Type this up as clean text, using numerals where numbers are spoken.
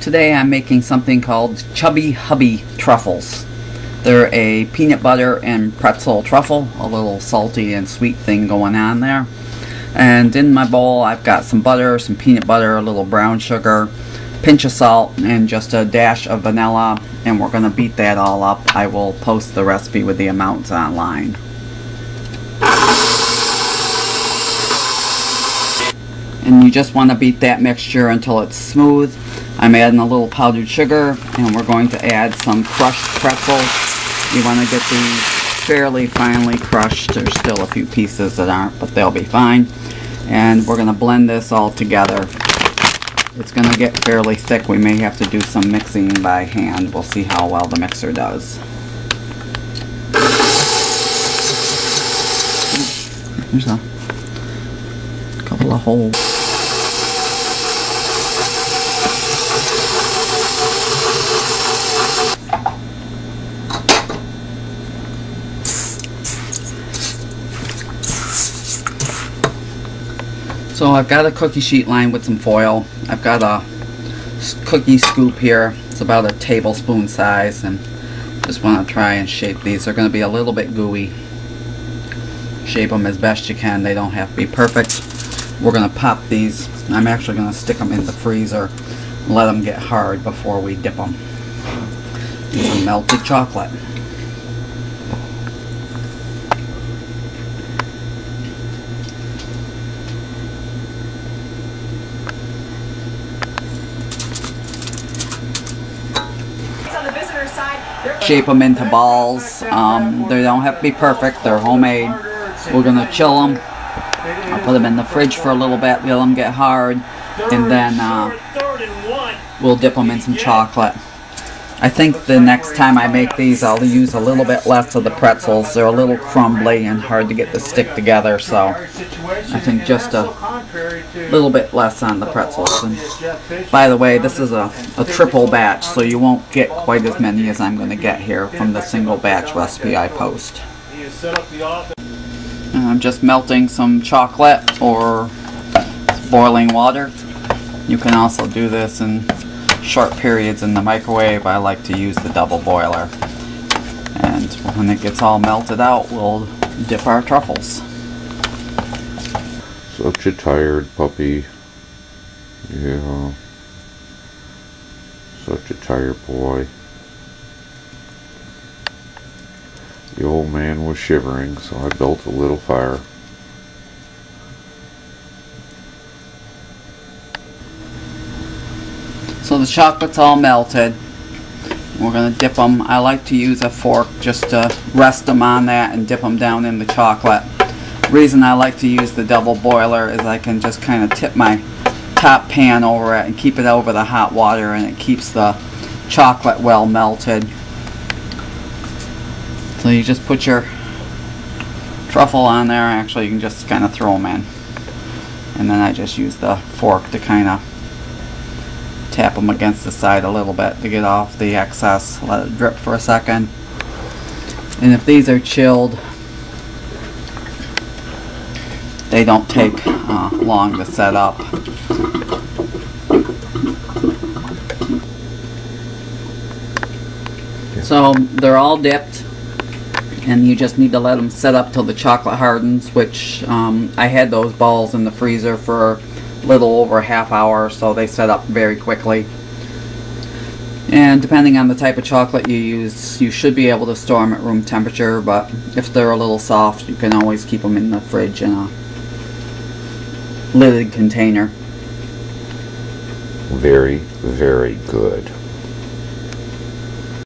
Today I'm making something called Chubby Hubby Truffles. They're a peanut butter and pretzel truffle, a little salty and sweet thing going on there. And in my bowl I've got some butter, some peanut butter, a little brown sugar, pinch of salt, and just a dash of vanilla, and we're going to beat that all up. I will post the recipe with the amounts online. And you just want to beat that mixture until it's smooth. I'm adding a little powdered sugar, and we're going to add some crushed pretzels. You want to get these fairly finely crushed. There's still a few pieces that aren't, but they'll be fine. And we're going to blend this all together. It's going to get fairly thick. We may have to do some mixing by hand. We'll see how well the mixer does. There's a couple of holes. So I've got a cookie sheet lined with some foil. I've got a cookie scoop here. It's about a tablespoon size, and just want to try and shape these. They're going to be a little bit gooey. Shape them as best you can. They don't have to be perfect. We're going to pop these. I'm actually going to stick them in the freezer and let them get hard before we dip them in some melted chocolate. Shape them into balls. They don't have to be perfect. They're homemade. We're going to chill them. I'll put them in the fridge for a little bit, let them get hard, and then we'll dip them in some chocolate. I think the next time I make these I'll use a little bit less of the pretzels. They're a little crumbly and hard to get to stick together, so I think just a little bit less on the pretzels. And by the way, this is a triple batch, so you won't get quite as many as I'm going to get here from the single batch recipe I post. And I'm just melting some chocolate or boiling water. You can also do this in short periods in the microwave. I like to use the double boiler. And when it gets all melted out, we'll dip our truffles. Such a tired puppy. Yeah. Such a tired boy. The old man was shivering, so I built a little fire. So the chocolate's all melted. We're going to dip them. I like to use a fork just to rest them on that and dip them down in the chocolate. The reason I like to use the double boiler is I can just kind of tip my top pan over it and keep it over the hot water, and it keeps the chocolate well melted. So you just put your truffle on there. Actually, you can just kind of throw them in. And then I just use the fork to kind of tap them against the side a little bit to get off the excess. Let it drip for a second. And if these are chilled, they don't take long to set up. So they're all dipped, and you just need to let them set up till the chocolate hardens, which I had those balls in the freezer for a little over a half hour, so they set up very quickly. And depending on the type of chocolate you use, you should be able to store them at room temperature, but if they're a little soft, you can always keep them in the fridge in a lidded container. Very, very good.